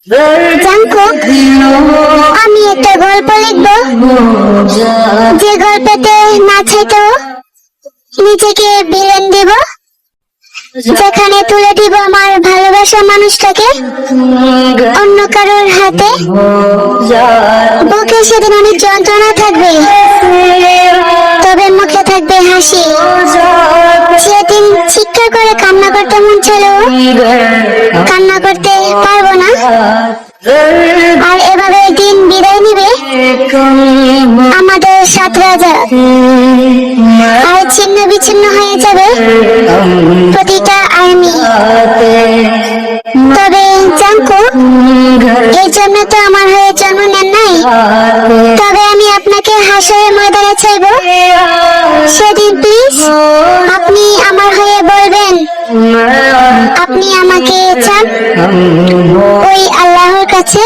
Jungkook, আমি একটা গল্প লিখবো, যে গল্পেতে না চাইতেও নিজেকে বিলেন দিব, যেখানে তুলে দিব আমার ভালোবাসার মানুষটাকে অন্য কারোর হাতে। বুকে সেদিন অনেক যন্ত্রণা থাকবে, তবে মুখে থাকবে হাসি। সেদিন চিৎকার করে কান্না করতে মন চাইলেও কান্না করতে পারবো না। আর এভাবে দিন বিদায় নিবে আমাদের 7 রাজা, আর ছিন্ন বিচ্ছিন্ন হয়ে যাবে প্রতিটা আর্মি। তবে জাঙ্কুক, এই জন্য তো আমার হয়ে জন্ম নেন নাই। তবে আমি আপনাকে হাসরের ময়দানে চাইব, সেদিন প্লিজ আপনি আমার হয়ে বলবেন আপনি আমাকে চান ওই আল্লাহর কাছে।